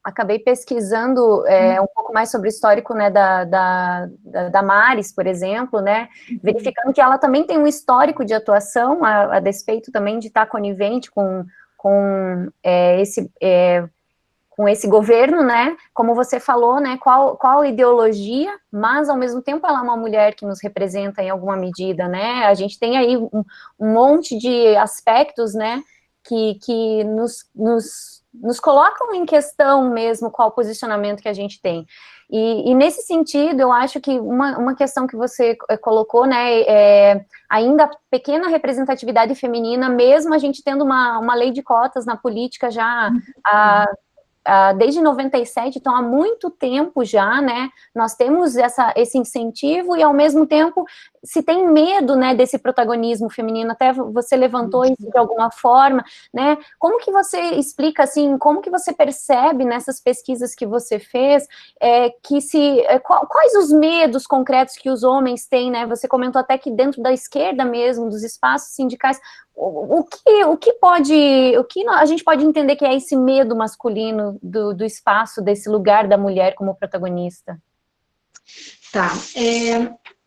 acabei pesquisando um pouco mais sobre o histórico, né, da Maris, por exemplo, né, verificando que ela também tem um histórico de atuação, a despeito também de estar conivente com esse governo, né, como você falou, né, qual ideologia, mas ao mesmo tempo ela é uma mulher que nos representa em alguma medida, né, a gente tem aí um monte de aspectos, né, que nos colocam em questão mesmo qual o posicionamento que a gente tem. E nesse sentido, eu acho que uma questão que você colocou, né, ainda pequena representatividade feminina, mesmo a gente tendo uma lei de cotas na política já desde 97, então há muito tempo já, né, nós temos esse incentivo e ao mesmo tempo se tem medo, né, desse protagonismo feminino, até você levantou isso de alguma forma, né, como que você explica, assim, como que você percebe nessas pesquisas que você fez, quais os medos concretos que os homens têm, né, você comentou até que dentro da esquerda mesmo, dos espaços sindicais, o que a gente pode entender que é esse medo masculino do espaço, desse lugar da mulher como protagonista? Tá,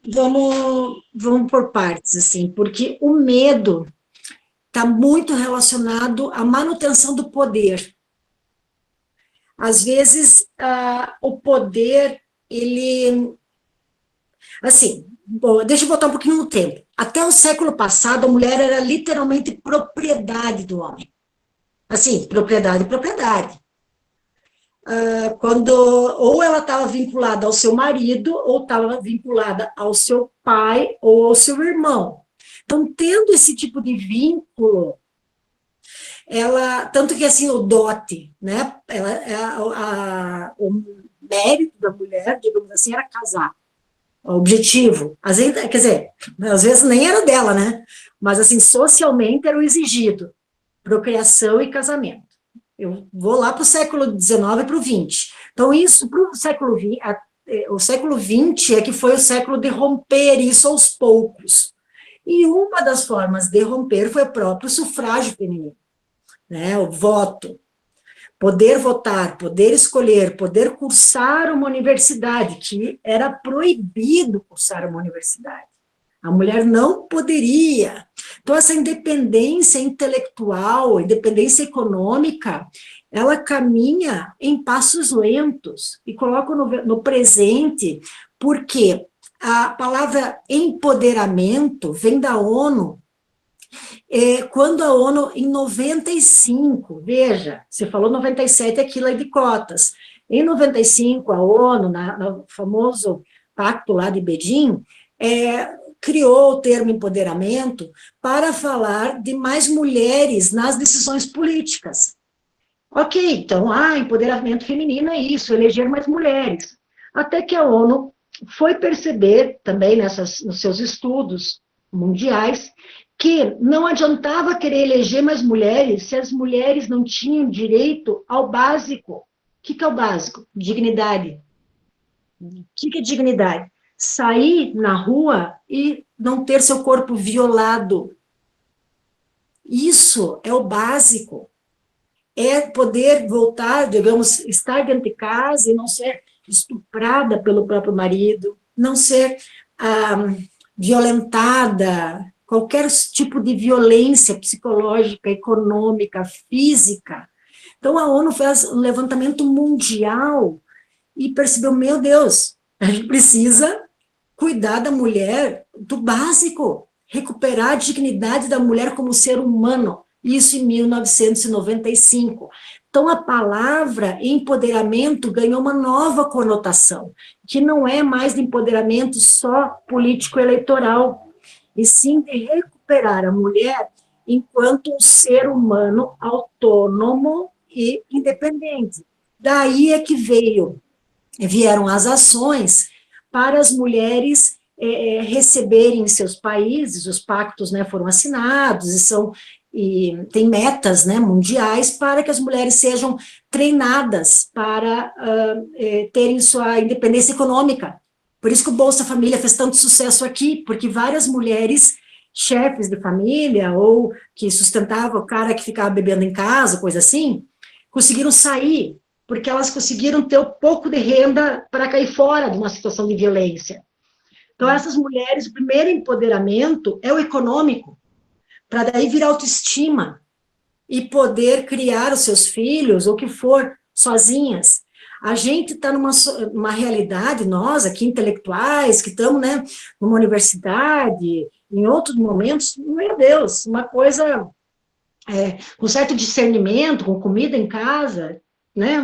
vamos por partes, assim, porque o medo está muito relacionado à manutenção do poder. Às vezes, o poder, ele... Assim, bom, deixa eu voltar um pouquinho no tempo. Até o século passado, a mulher era literalmente propriedade do homem. Assim, propriedade. Quando ou ela estava vinculada ao seu marido, ou estava vinculada ao seu pai ou ao seu irmão. Então, tendo esse tipo de vínculo, tanto que assim, o dote, né, o mérito da mulher, digamos assim, era casar. O objetivo, às vezes, quer dizer, às vezes nem era dela, né? Mas assim, socialmente era o exigido, procriação e casamento. Eu vou lá para o século XIX e para o XX. Então, isso para o século XX, o século XX é que foi o século de romper isso aos poucos. E uma das formas de romper foi o próprio sufrágio feminino, né? O voto. Poder votar, poder escolher, poder cursar uma universidade, que era proibido cursar uma universidade. A mulher não poderia. Então, essa independência intelectual, independência econômica, ela caminha em passos lentos, e coloco no presente, porque a palavra empoderamento vem da ONU, quando a ONU, em 95, veja, você falou 97, aquilo é de cotas. Em 95, a ONU, no famoso pacto lá de Beijing, criou o termo empoderamento para falar de mais mulheres nas decisões políticas. Ok, então, empoderamento feminino é isso, eleger mais mulheres. Até que a ONU foi perceber, também nos seus estudos mundiais, que não adiantava querer eleger mais mulheres se as mulheres não tinham direito ao básico. O que é o básico? Dignidade. O que é dignidade? Sair na rua e não ter seu corpo violado. Isso é o básico. É poder voltar, digamos, estar dentro de casa e não ser estuprada pelo próprio marido, não ser violentada, qualquer tipo de violência psicológica, econômica, física. Então, a ONU fez um levantamento mundial e percebeu, meu Deus, a gente precisa cuidar da mulher do básico, recuperar a dignidade da mulher como ser humano, isso em 1995. Então, a palavra empoderamento ganhou uma nova conotação, que não é mais de empoderamento só político-eleitoral, e sim de recuperar a mulher enquanto um ser humano autônomo e independente. Daí é que vieram as ações para as mulheres receberem em seus países, os pactos, né, foram assinados e tem metas, né, mundiais para que as mulheres sejam treinadas para terem sua independência econômica. Por isso que o Bolsa Família fez tanto sucesso aqui, porque várias mulheres, chefes de família, ou que sustentavam o cara que ficava bebendo em casa, coisa assim, conseguiram sair, porque elas conseguiram ter um pouco de renda para cair fora de uma situação de violência. Então, essas mulheres, o primeiro empoderamento é o econômico, para daí vir autoestima e poder criar os seus filhos, ou o que for, sozinhas. A gente está numa realidade, nós aqui, intelectuais, que estamos, né, numa universidade, em outros momentos, meu Deus, uma coisa com certo discernimento, com comida em casa, né,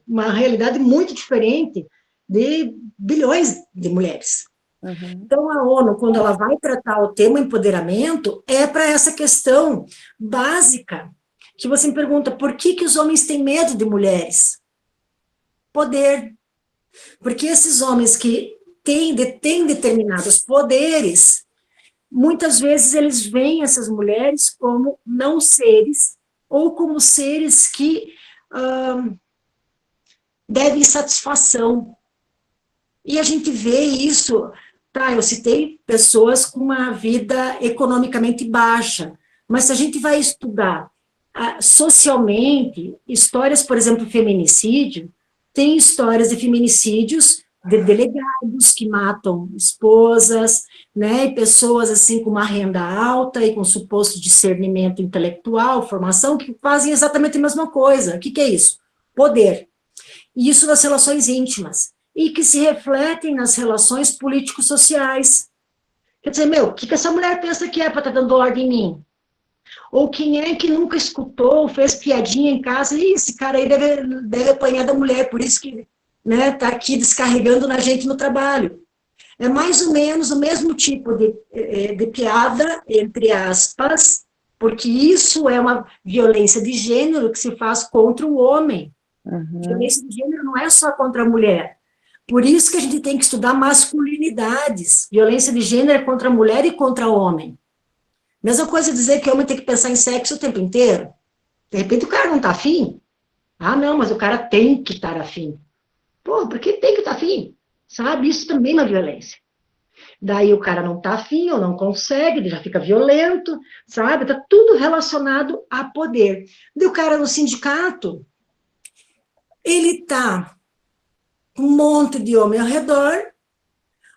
uma realidade muito diferente de bilhões de mulheres. Uhum. Então, a ONU, quando ela vai tratar o tema empoderamento, é para essa questão básica, que você me pergunta, por que os homens têm medo de mulheres? Poder. Porque esses homens que detêm determinados poderes, muitas vezes eles veem essas mulheres como não seres, ou como seres que devem satisfação. E a gente vê isso, tá, eu citei pessoas com uma vida economicamente baixa, mas se a gente vai estudar socialmente, histórias, por exemplo, feminicídio, tem histórias de feminicídios de delegados que matam esposas, né, e pessoas assim com uma renda alta e com suposto discernimento intelectual, formação, que fazem exatamente a mesma coisa. O que é isso? Poder. E isso nas relações íntimas, e que se refletem nas relações político-sociais. Quer dizer, o que essa mulher pensa que é para estar dando ordem em mim? Ou quem é que nunca escutou, fez piadinha em casa, e esse cara aí deve apanhar da mulher, por isso que está aqui descarregando na gente no trabalho. É mais ou menos o mesmo tipo de piada, entre aspas, porque isso é uma violência de gênero que se faz contra o homem. Uhum. Violência de gênero não é só contra a mulher. Por isso que a gente tem que estudar masculinidades. Violência de gênero é contra a mulher e contra o homem. Mesma coisa dizer que o homem tem que pensar em sexo o tempo inteiro. De repente o cara não está afim. Ah, não, mas o cara tem que estar afim. Pô, por que tem que estar afim? Sabe? Isso também é uma violência. Daí o cara não está afim ou não consegue, ele já fica violento, sabe? Está tudo relacionado a poder. Daí o cara no sindicato, ele está com um monte de homem ao redor,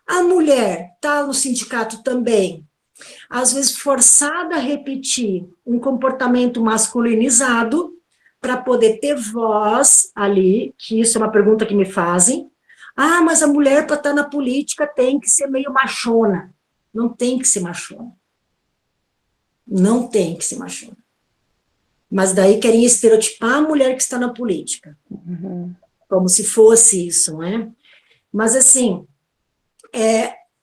a mulher está no sindicato também, às vezes forçada a repetir um comportamento masculinizado para poder ter voz ali, que isso é uma pergunta que me fazem. Ah, mas a mulher para estar na política tem que ser meio machona. Não tem que ser machona. Não tem que ser machona. Mas daí querem estereotipar a mulher que está na política. Uhum. Como se fosse isso, não é? Mas, assim,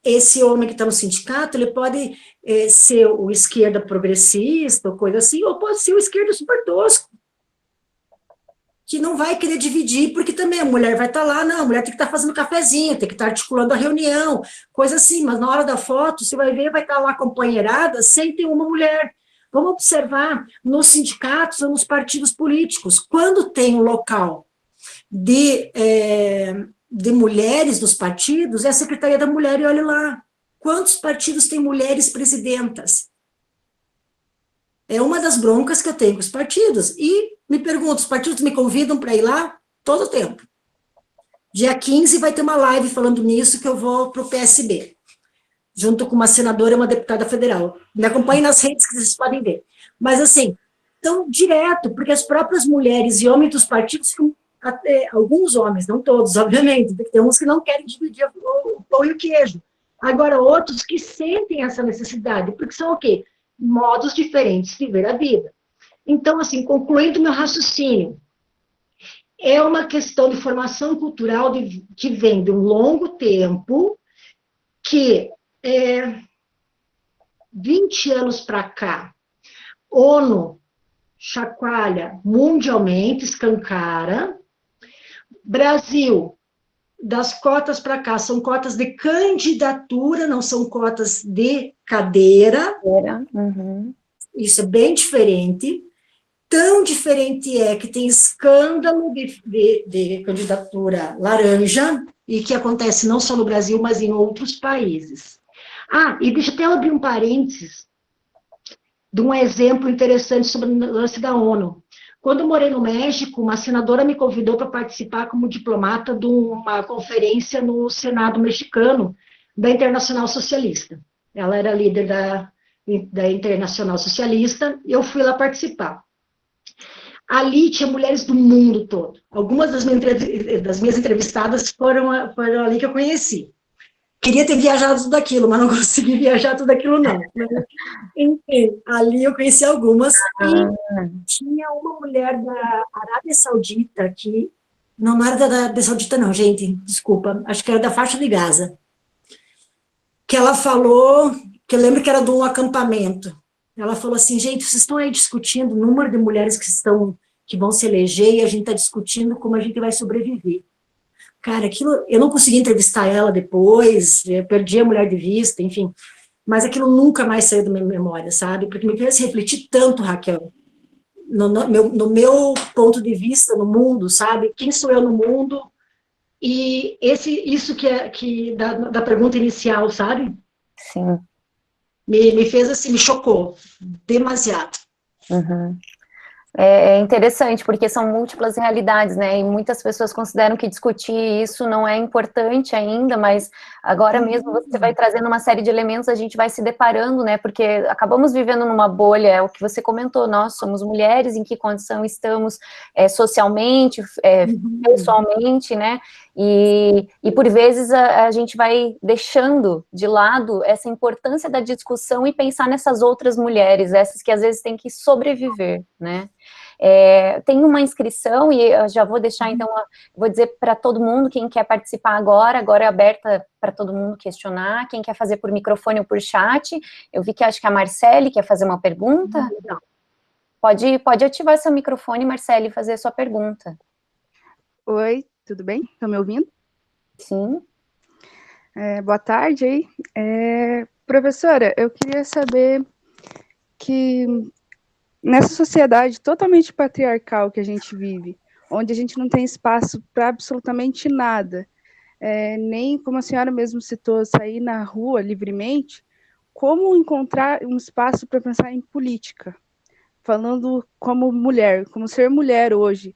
esse homem que está no sindicato, ele pode ser o esquerda progressista, ou coisa assim, ou pode ser o esquerda super tosco, que não vai querer dividir, porque também a mulher vai estar lá, não, a mulher tem que estar fazendo cafezinho, tem que estar articulando a reunião, coisa assim, mas na hora da foto, você vai ver, vai estar lá companheirada, sem ter uma mulher. Vamos observar nos sindicatos ou nos partidos políticos, quando tem um local de mulheres nos partidos, é a Secretaria da Mulher, e olha lá, quantos partidos têm mulheres presidentas? É uma das broncas que eu tenho com os partidos, e me pergunto, os partidos me convidam para ir lá todo o tempo. Dia 15 vai ter uma live falando nisso, que eu vou para o PSB, junto com uma senadora e uma deputada federal. Me acompanhem nas redes que vocês podem ver. Mas, assim, tão direto, porque as próprias mulheres e homens dos partidos ficam, alguns homens, não todos, obviamente, tem uns que não querem dividir o pão e o queijo. Agora, outros que sentem essa necessidade, porque são o quê? Modos diferentes de ver a vida. Então, assim, concluindo meu raciocínio, é uma questão de formação cultural que vem de um longo tempo, que 20 anos para cá, ONU chacoalha mundialmente, escancara. Brasil, das cotas para cá, são cotas de candidatura, não são cotas de cadeira. Uhum. Isso é bem diferente. Tão diferente é que tem escândalo de candidatura laranja, e que acontece não só no Brasil, mas em outros países. Ah, e deixa eu até abrir um parênteses de um exemplo interessante sobre o lance da ONU. Quando eu morei no México, uma senadora me convidou para participar como diplomata de uma conferência no Senado mexicano da Internacional Socialista. Ela era líder da Internacional Socialista, e eu fui lá participar. Ali tinha mulheres do mundo todo. Algumas das minhas entrevistadas foram ali que eu conheci. Queria ter viajado tudo aquilo, mas não consegui viajar tudo aquilo, não. Enfim, ali eu conheci algumas, e tinha uma mulher da Arábia Saudita que... Não era da Arábia Saudita, não, gente, desculpa. Acho que era da faixa de Gaza. Que ela falou, que eu lembro que era de um acampamento. Ela falou assim, gente, vocês estão aí discutindo o número de mulheres que vão se eleger, e a gente está discutindo como a gente vai sobreviver. Cara, aquilo, eu não consegui entrevistar ela depois, eu perdi a mulher de vista, enfim, mas aquilo nunca mais saiu da minha memória, sabe? Porque me fez refletir tanto, Raquel, no meu ponto de vista no mundo, sabe? Quem sou eu no mundo? E isso da pergunta inicial, sabe? Sim. Me fez assim, me chocou demasiado. Uhum. É interessante, porque são múltiplas realidades, né, e muitas pessoas consideram que discutir isso não é importante ainda, mas agora mesmo você vai trazendo uma série de elementos, a gente vai se deparando, né, porque acabamos vivendo numa bolha, é o que você comentou, nós somos mulheres, em que condição estamos socialmente, pessoalmente, né, e por vezes a gente vai deixando de lado essa importância da discussão e pensar nessas outras mulheres, essas que às vezes têm que sobreviver, né. Tem uma inscrição, e eu já vou deixar, então, vou dizer para todo mundo, quem quer participar agora é aberta para todo mundo questionar, quem quer fazer por microfone ou por chat, eu vi que acho que a Marcele quer fazer uma pergunta. Pode ativar seu microfone, Marcele, e fazer a sua pergunta. Oi, tudo bem? Estão me ouvindo? Sim. Boa tarde aí. Professora, eu queria saber que nessa sociedade totalmente patriarcal que a gente vive, onde a gente não tem espaço para absolutamente nada, nem, como a senhora mesmo citou, sair na rua livremente, como encontrar um espaço para pensar em política? Falando como mulher, como ser mulher hoje,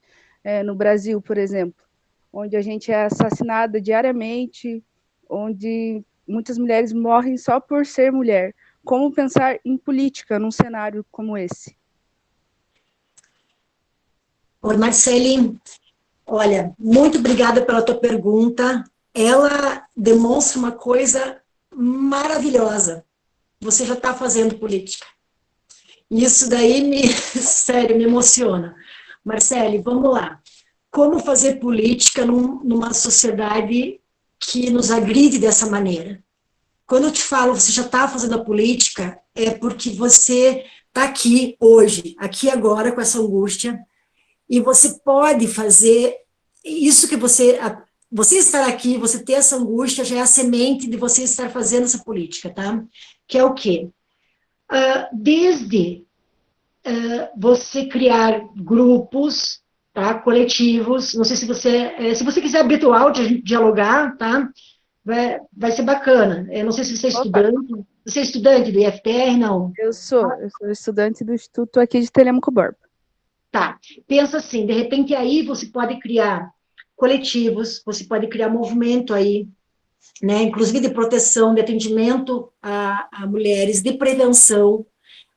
no Brasil, por exemplo, onde a gente é assassinada diariamente, onde muitas mulheres morrem só por ser mulher. Como pensar em política num cenário como esse? Oi, Marcele, olha, muito obrigada pela tua pergunta. Ela demonstra uma coisa maravilhosa. Você já está fazendo política. Isso daí, sério, me emociona. Marcele, vamos lá. Como fazer política numa sociedade que nos agride dessa maneira? Quando eu te falo, você já está fazendo a política, é porque você está aqui hoje, aqui agora, com essa angústia, e você pode fazer isso que você estar aqui, você ter essa angústia, já é a semente de você estar fazendo essa política, tá? Que é o quê? Desde você criar grupos, tá? Coletivos, não sei se você quiser abrir teu áudio, a gente dialogar, tá? Vai ser bacana. Eu não sei se você é estudante. Você é estudante do IFPR, não? Eu sou estudante do Instituto aqui de Telêmaco Borba. Tá. Pensa assim, de repente aí você pode criar coletivos, você pode criar movimento aí, né? Inclusive de proteção, de atendimento a mulheres, de prevenção.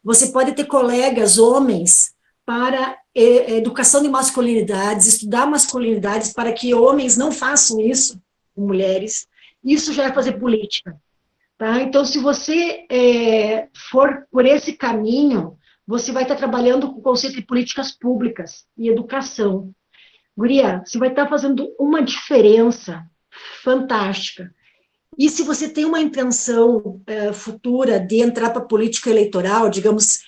Você pode ter colegas, homens, para educação de masculinidades, estudar masculinidades para que homens não façam isso com mulheres. Isso já é fazer política. Tá? Então, se você for por esse caminho, você vai estar trabalhando com o conceito de políticas públicas e educação. Guria, você vai estar fazendo uma diferença fantástica. E se você tem uma intenção futura de entrar para a política eleitoral, digamos,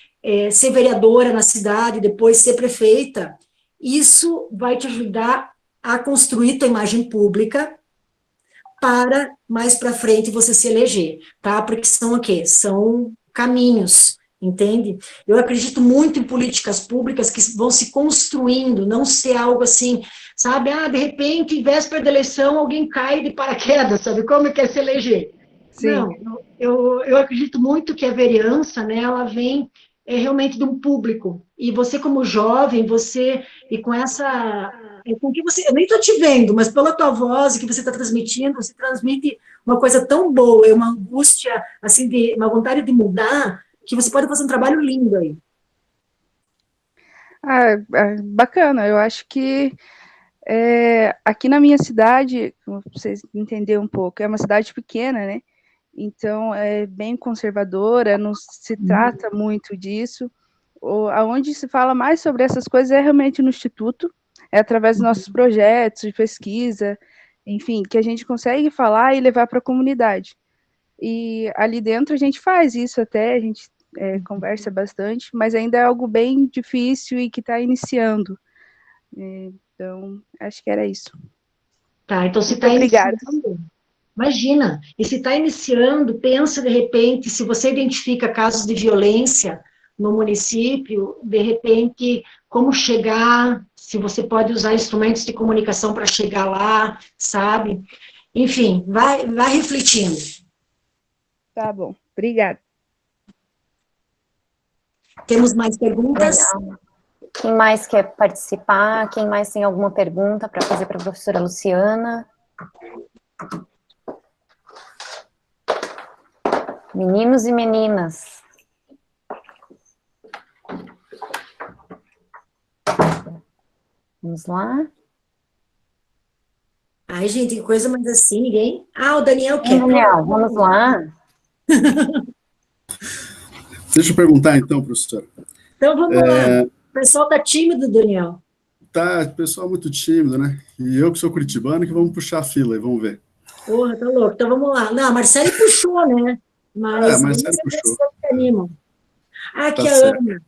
ser vereadora na cidade, depois ser prefeita, isso vai te ajudar a construir tua imagem pública para mais para frente você se eleger, tá? Porque são o quê? São caminhos, entende? Eu acredito muito em políticas públicas que vão se construindo, não ser algo assim, sabe? De repente, véspera da eleição, alguém cai de paraquedas, sabe? Como quer se eleger? Sim. Não, eu acredito muito que a vereança, né, ela vem é realmente de um público. E você, como jovem, e com com que você, eu nem estou te vendo, mas pela tua voz, que você está transmitindo, você transmite uma coisa tão boa, é uma angústia, assim, uma vontade de mudar, que você pode fazer um trabalho lindo aí. Bacana, eu acho que aqui na minha cidade, pra vocês entenderem um pouco, é uma cidade pequena, né? Então é bem conservadora, não se trata muito disso. Aonde se fala mais sobre essas coisas é realmente no Instituto, é através dos nossos projetos de pesquisa, enfim, que a gente consegue falar e levar para a comunidade. E ali dentro a gente faz isso até, a gente conversa bastante, mas ainda é algo bem difícil e que está iniciando. Então, acho que era isso. Tá, então se Muito está obrigada. iniciando, imagina, e se está iniciando, pensa de repente, se você identifica casos de violência no município, de repente, como chegar, se você pode usar instrumentos de comunicação para chegar lá, sabe? Enfim, vai refletindo. Tá bom, obrigada. Temos mais perguntas? Legal. Quem mais quer participar? Quem mais tem alguma pergunta para fazer para a professora Luciana? Meninos e meninas. Vamos lá. Ai, gente, que coisa mais assim, ninguém... Ah, o Daniel quer. Daniel, vamos lá. Deixa eu perguntar então, professora. Então, vamos lá. O pessoal está tímido, Daniel. Tá, pessoal muito tímido, né? E eu que sou curitibano, que vamos puxar a fila e vamos ver. Porra, tá louco. Então, vamos lá. Não, a Marcele puxou, né? Mas Marcelo puxou. se animam. Aqui Tá a certo. Ana.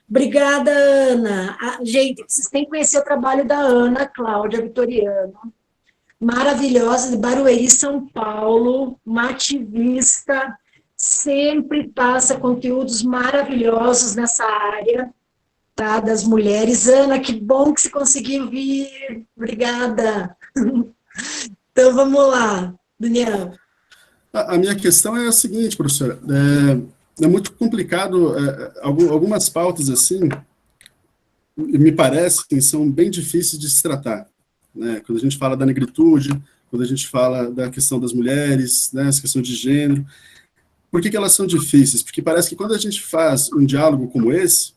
Obrigada, Ana. Gente, vocês têm que conhecer o trabalho da Ana Cláudia Vitoriano. Maravilhosa, de Barueri, São Paulo, uma ativista, sempre passa conteúdos maravilhosos nessa área, tá, das mulheres. Ana, que bom que você conseguiu vir. Obrigada. Então, vamos lá, Daniel. A minha questão é a seguinte, professora. É muito complicado, algumas pautas assim, me parecem, são bem difíceis de se tratar. Né? Quando a gente fala da negritude, quando a gente fala da questão das mulheres, né, essa questão de gênero. Por que elas são difíceis? Porque parece que quando a gente faz um diálogo como esse,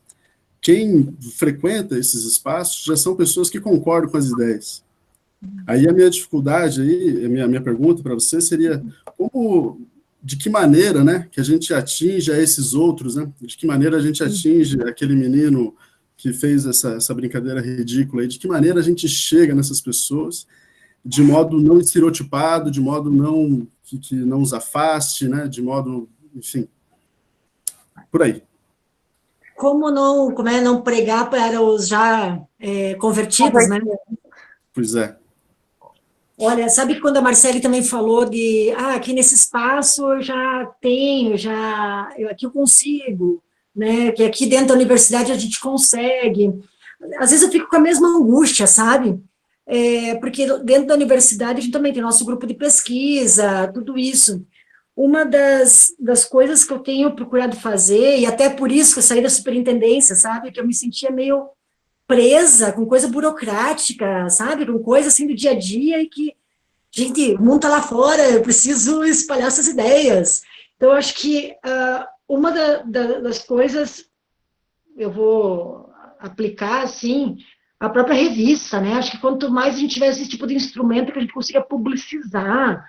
quem frequenta esses espaços já são pessoas que concordam com as ideias. Aí a minha dificuldade, a minha pergunta para você seria de que maneira, né, que a gente atinge a esses outros, né? De que maneira a gente atinge aquele menino que fez essa brincadeira ridícula, e de que maneira a gente chega nessas pessoas de modo não estereotipado, de modo não que não os afaste, né? De modo, enfim, por aí. Como não pregar para os já convertidos, né? Pois é. Olha, sabe que quando a Marcele também falou aqui nesse espaço eu já tenho, aqui eu consigo, né? Que aqui dentro da universidade a gente consegue. Às vezes eu fico com a mesma angústia, sabe? Porque dentro da universidade a gente também tem nosso grupo de pesquisa, tudo isso. Uma das coisas que eu tenho procurado fazer, e até por isso que eu saí da superintendência, sabe? Que eu me sentia meio presa com coisa burocrática, sabe? Com coisa assim do dia a dia e que, gente, o mundo está lá fora, eu preciso espalhar essas ideias. Então, eu acho que uma das coisas eu vou aplicar, assim, a própria revista, né? Acho que quanto mais a gente tiver esse tipo de instrumento que a gente consiga publicizar,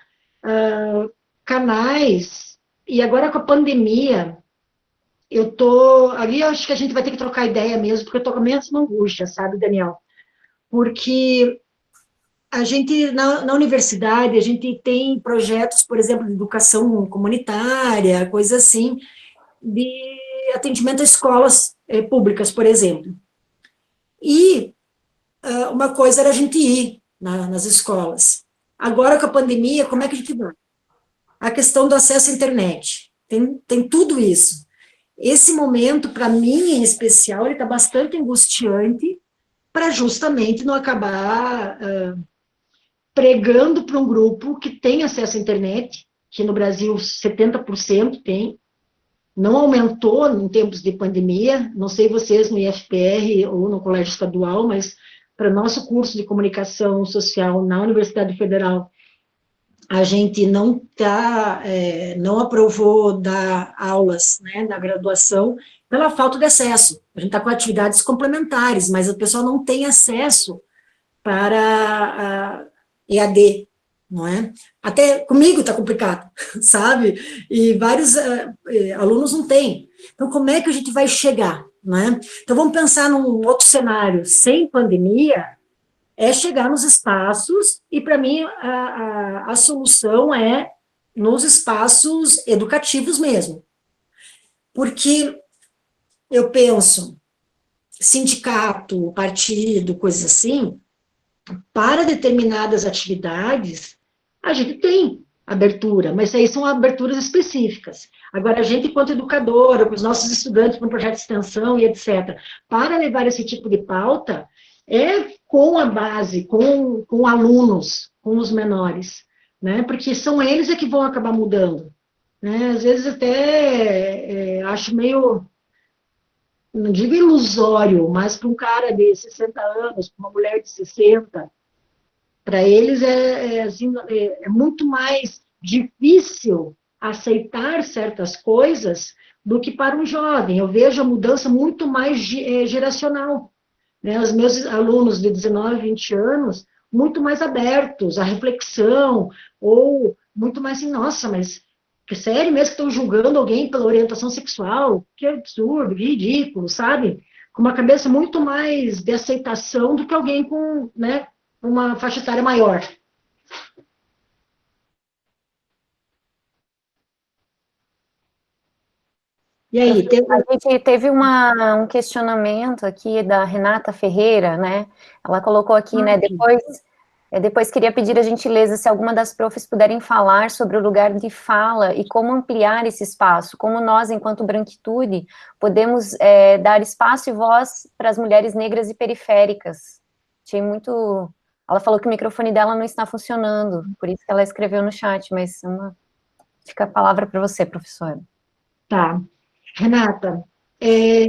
canais, e agora com a pandemia, ali eu acho que a gente vai ter que trocar ideia mesmo, porque eu tô com a mesma angústia, sabe, Daniel? Porque a gente, na universidade, a gente tem projetos, por exemplo, de educação comunitária, coisa assim, de atendimento a escolas públicas, por exemplo. E uma coisa era a gente ir nas escolas. Agora, com a pandemia, como é que a gente vai? A questão do acesso à internet. Tem tudo isso. Esse momento, para mim, em especial, ele está bastante angustiante para justamente não acabar pregando para um grupo que tem acesso à internet, que no Brasil 70% tem, não aumentou em tempos de pandemia, não sei vocês no IFPR ou no Colégio Estadual, mas para o nosso curso de comunicação social na Universidade Federal, a gente não aprovou dar aulas, né, na graduação, pela falta de acesso. A gente está com atividades complementares, mas o pessoal não tem acesso para a EAD, não é? Até comigo está complicado, sabe? E vários alunos não têm. Então, como é que a gente vai chegar, não é? Então, vamos pensar num outro cenário, sem pandemia, é chegar nos espaços, e para mim a solução é nos espaços educativos mesmo. Porque eu penso, sindicato, partido, coisas assim, para determinadas atividades, a gente tem abertura, mas aí são aberturas específicas. Agora, a gente, enquanto educadora, com os nossos estudantes para um projeto de extensão e etc., para levar esse tipo de pauta, é com a base, com alunos, com os menores, né? Porque são eles que vão acabar mudando, né? Às vezes até acho meio, não digo ilusório, mas para um cara de 60 anos, para uma mulher de 60, para eles assim, é muito mais difícil aceitar certas coisas do que para um jovem. Eu vejo a mudança muito mais geracional, né? Os meus alunos de 19, 20 anos, muito mais abertos à reflexão, ou muito mais assim, nossa, mas que sério mesmo que estão julgando alguém pela orientação sexual? Que absurdo, que ridículo, sabe? Com uma cabeça muito mais de aceitação do que alguém com, né, uma faixa etária maior. E aí, A gente teve um questionamento aqui da Renata Ferreira, né? Ela colocou aqui, né? Depois queria pedir a gentileza se alguma das profs puderem falar sobre o lugar de fala e como ampliar esse espaço, como nós, enquanto branquitude, podemos dar espaço e voz para as mulheres negras e periféricas. Achei muito... Ela falou que o microfone dela não está funcionando, por isso que ela escreveu no chat, mas fica a palavra para você, professora. Tá. Renata, é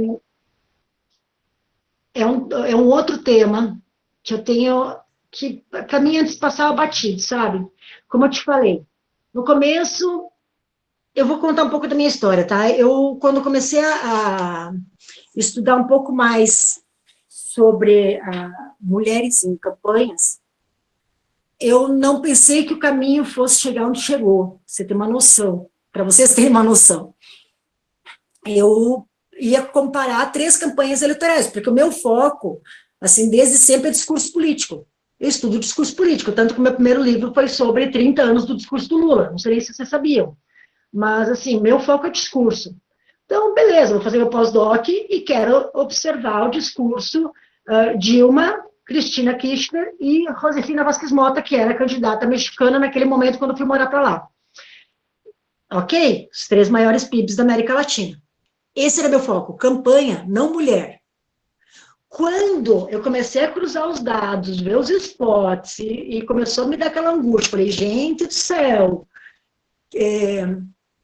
um outro tema que eu tenho, que para mim antes passava batido, sabe? Como eu te falei, no começo, eu vou contar um pouco da minha história, tá? Quando comecei a estudar um pouco mais sobre mulheres em campanhas, eu não pensei que o caminho fosse chegar onde chegou, você tem uma noção, para vocês terem uma noção. Eu ia comparar 3 campanhas eleitorais, porque o meu foco, assim, desde sempre é discurso político. Eu estudo discurso político, tanto que o meu primeiro livro foi sobre 30 anos do discurso do Lula, não sei se vocês sabiam, mas, assim, meu foco é discurso. Então, beleza, vou fazer meu pós-doc e quero observar o discurso Dilma, Cristina Kirchner e Josefina Vázquez Mota, que era candidata mexicana naquele momento quando eu fui morar para lá. Ok? Os 3 maiores PIBs da América Latina. Esse era meu foco, campanha, não mulher. Quando eu comecei a cruzar os dados, ver os spots, e começou a me dar aquela angústia, falei, gente do céu,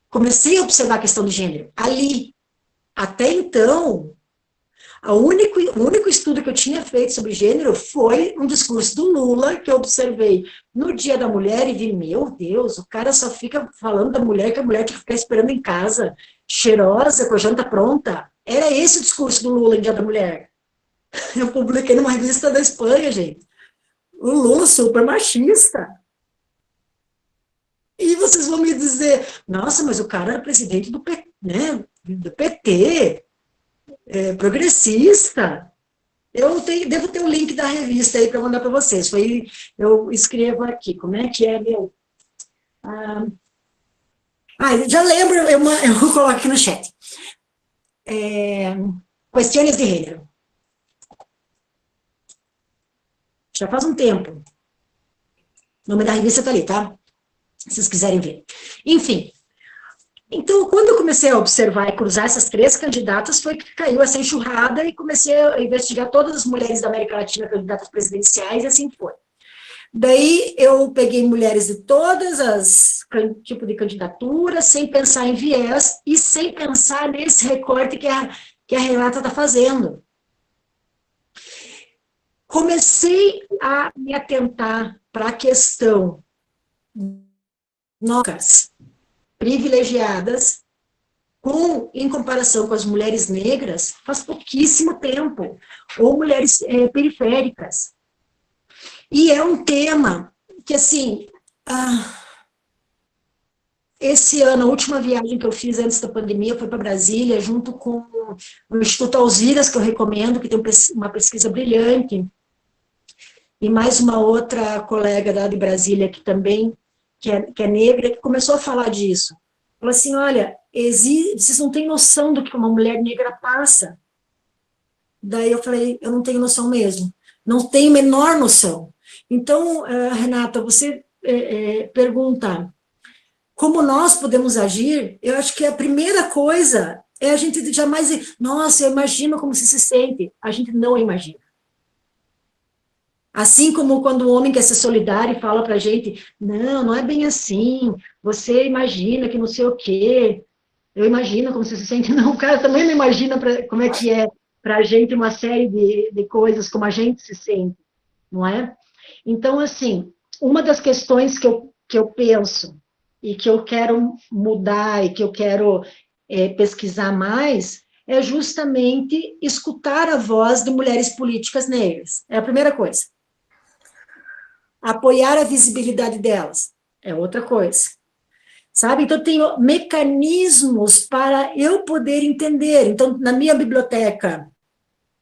comecei a observar a questão do gênero. Ali, até então, o único estudo que eu tinha feito sobre gênero foi um discurso do Lula, que eu observei no Dia da Mulher, e vi, meu Deus, o cara só fica falando da mulher, que a mulher tem que ficar esperando em casa, cheirosa, com a janta pronta. Era esse o discurso do Lula em Dia da Mulher. Eu publiquei numa revista da Espanha, gente. O Lula super machista. E vocês vão me dizer, nossa, mas o cara era presidente do PT, progressista. Devo ter o link da revista aí para mandar para vocês. Eu escrevo aqui, como é que é, meu? Já lembro, eu coloco aqui no chat. Questões de gênero. Já faz um tempo. O nome da revista está ali, tá? Se vocês quiserem ver. Enfim. Então, quando eu comecei a observar e cruzar essas 3 candidatas, foi que caiu essa enxurrada e comecei a investigar todas as mulheres da América Latina candidatas presidenciais, e assim foi. Daí eu peguei mulheres de todas as tipos de candidaturas, sem pensar em viés e sem pensar nesse recorte que a Renata está fazendo. Comecei a me atentar para a questão nós privilegiadas, em comparação com as mulheres negras, faz pouquíssimo tempo, ou mulheres periféricas. E é um tema que, assim, esse ano, a última viagem que eu fiz antes da pandemia foi para Brasília, junto com o Instituto Alziras, que eu recomendo, que tem uma pesquisa brilhante, e mais uma outra colega lá de Brasília, que também, que é negra, que começou a falar disso. Falou assim, olha, vocês não têm noção do que uma mulher negra passa. Daí eu falei, eu não tenho noção mesmo. Não tenho a menor noção. Então, Renata, você pergunta como nós podemos agir. Eu acho que a primeira coisa é a gente jamais dizer, nossa, eu imagino como você se sente. A gente não imagina. Assim como quando o homem quer ser solidário e fala pra gente, não é bem assim, você imagina que não sei o quê, eu imagino como você se sente. Não, o cara também não imagina como é que é pra gente uma série de coisas, como a gente se sente, não é? Então, assim, uma das questões que eu penso e que eu quero mudar e que eu quero pesquisar mais é justamente escutar a voz de mulheres políticas negras. É a primeira coisa. Apoiar a visibilidade delas é outra coisa. Sabe? Então, tem mecanismos para eu poder entender. Então, na minha biblioteca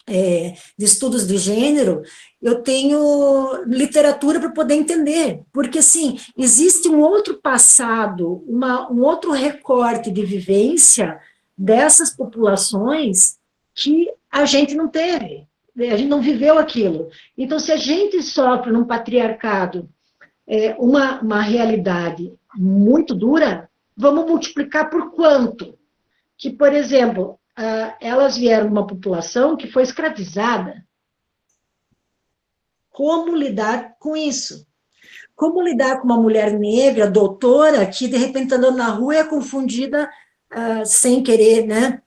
de estudos de gênero, eu tenho literatura para poder entender, porque, assim, existe um outro passado, um outro recorte de vivência dessas populações que a gente não teve, a gente não viveu aquilo. Então, se a gente sofre num patriarcado uma realidade muito dura, vamos multiplicar por quanto? Que, por exemplo, elas vieram de uma população que foi escravizada. Como lidar com isso? Como lidar com uma mulher negra, doutora, que de repente está andando na rua e é confundida sem querer, né?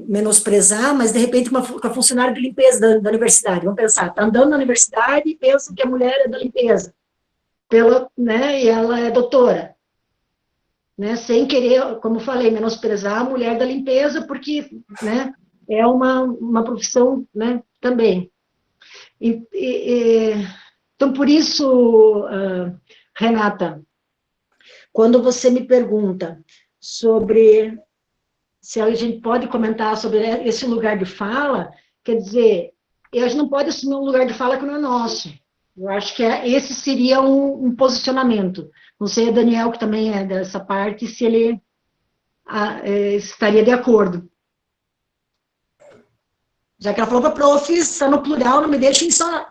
Menosprezar, mas de repente com a funcionária de limpeza da universidade. Vamos pensar, está andando na universidade e pensa que a mulher é da limpeza, né? E ela é doutora. Né, sem querer, como falei, menosprezar a mulher da limpeza, porque, né, é uma profissão, né, também. Então, por isso, Renata, quando você me pergunta sobre se a gente pode comentar sobre esse lugar de fala, quer dizer, a gente não pode assumir um lugar de fala que não é nosso. Eu acho que esse seria um posicionamento. Não sei, Daniel, que também é dessa parte, se ele estaria de acordo. Já que ela falou para profs, está no plural, não me deixem só.